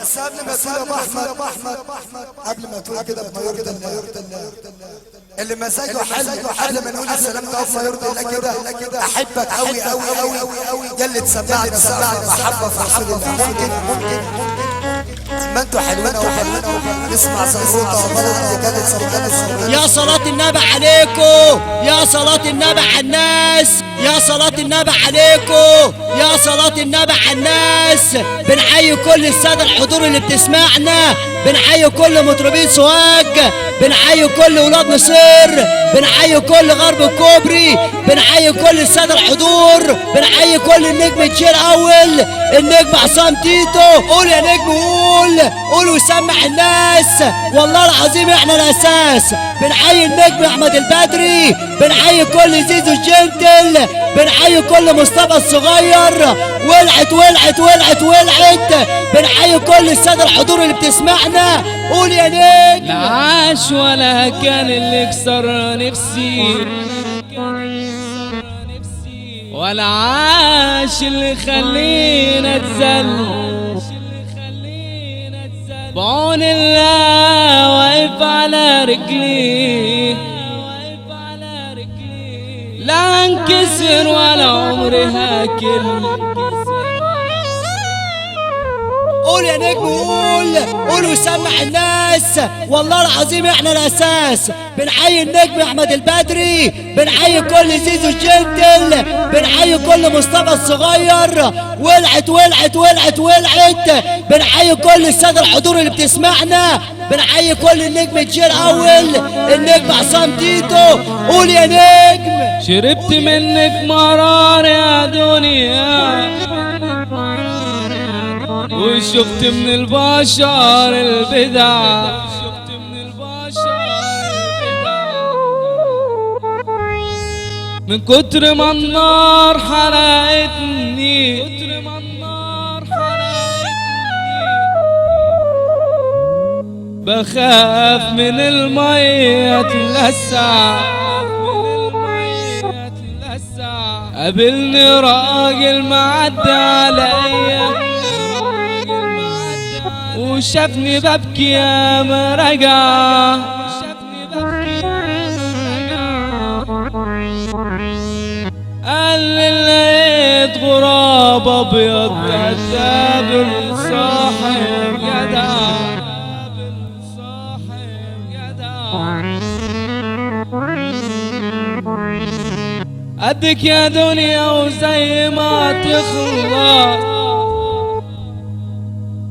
بس قبل ما تقول يا ابو احمد قبل ما تقول كده بما يرضي الله اللي مزاجه حلو قبل ما نقول السلام ده بما يرضي الله كده احبك قوي قوي قوي قوي جلد سمعنا محبه في رسول الله. ممكن ما انتوا حلوين نسمع صوتها والله جلد سمعنا. يا صلاة النبي عليكم، يا صلاة النبي على الناس، يا صلاة النبي عليكم، يا صلاة النبي على الناس. بنحيي كل السادة الحضور اللي بتسمعنا، بنحيي كل مطربين سواج، بنحيي كل ولاد نصير، بنحيي كل غرب الكوبري، بنحيي كل السادة الحضور، بنحيي كل النجم تشير اول النجم عصام تيتو. قول يا نجم قول وسمع الناس، والله العظيم احنا الاساس. بنحيي النجم احمد البدري، بنحيي كل زيزو الجنتل، بنحيي كل مصطفى الصغير. ولعت بنحيي كل السادة الحضور اللي بتسمعنا. قول يا نجم. لا عاش ولا كان اللي كسر نفسي، ولا عاش اللي خلينا اتذل. بعون الله واقف على رجلي، لا انكسر ولا عمري هاكل. قول يا نجم قول وسمع الناس، والله العظيم احنا الاساس. بنحيي النجم احمد البدري، بنحيي كل زيزو الجنتل، بنحيي كل مصطفى الصغير. ولعت بنحيي كل الساده الحضور اللي بتسمعنا، بنحيي كل النجم تشير اول النجم عصام تيتو. قول يا نجم. شربت منك مرار يا دنيا، وشفت من البشر البدع، من كتر ما النار حرقتني، بخاف من المية تلسع. قابلني راجل معدي عليا، وشافني ببكي يا ما رجع. قال لي لقيت غراب ابيض قابل صاحب جدع. قدك يا دنيا وزي ما تخلص،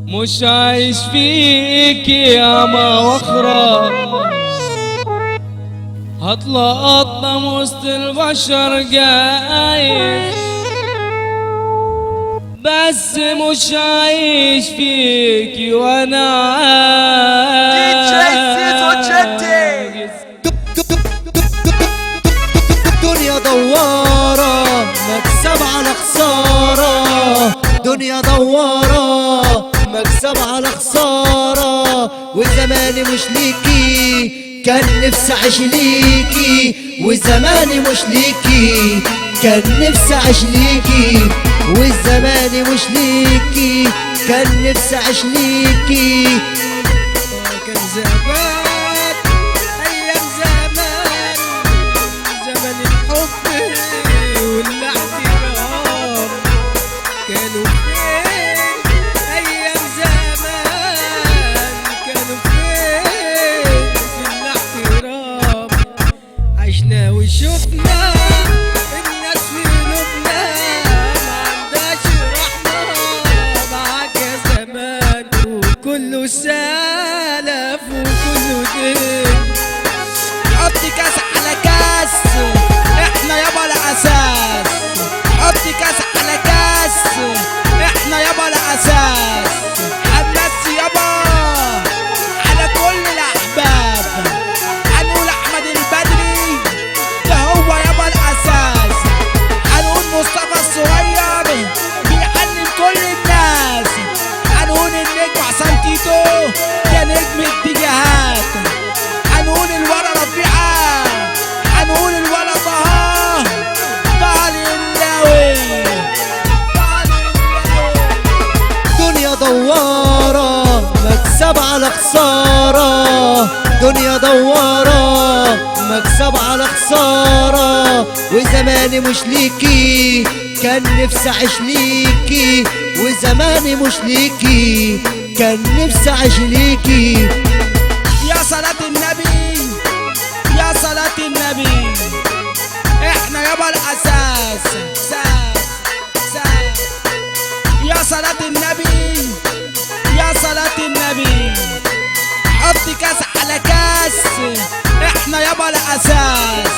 مش عايش فيك يا ما وخرة. هطلقطنا وسط البشر جاي، بس مش عايش فيك وانا عايش. دنيا دوارة مكسب على خسارة، دنيا دوارة مكسب على خسارة. وزماني مش ليكي كان نفسي اعيش ليكي، وزماني مش ليكي كان نفسي اعيش ليكي، وزماني مش ليكي كان نفسي اعيش ليكي. كان زمان ايام زمان، زمان الحب والاحترام كانوا فين. ايام زمان كانوا فين في الاحترام. عشنا وشفنا الناس في قلوبنا ما عندهاش رحمة. معاك يا زمان وكله سلف وكله دين. حط كاس على كاس احنا يابا الاساس، حط كاس على كاس احنا يابا الاساس. حماس يابا على كل الاحباب، هنقول احمد البدري ده هو يابا الاساس، هنقول مصطفى الصغير بيعلم كل الناس، هنقول النجم عصام تيتو دوارة مكسب على خسارة، دنيا دوارة مكسب على خسارة، وزماني مش ليكي كان نفسي اعيش ليكي، وزماني مش ليكي كان نفسي اعيش ليكي. يا صلاة النبي يا صلاة النبي، احنا يابا الاساس ساس. يا صلاة النبي يا صلاة النبي، حط كاس على كاس، احنا يابا الاساس.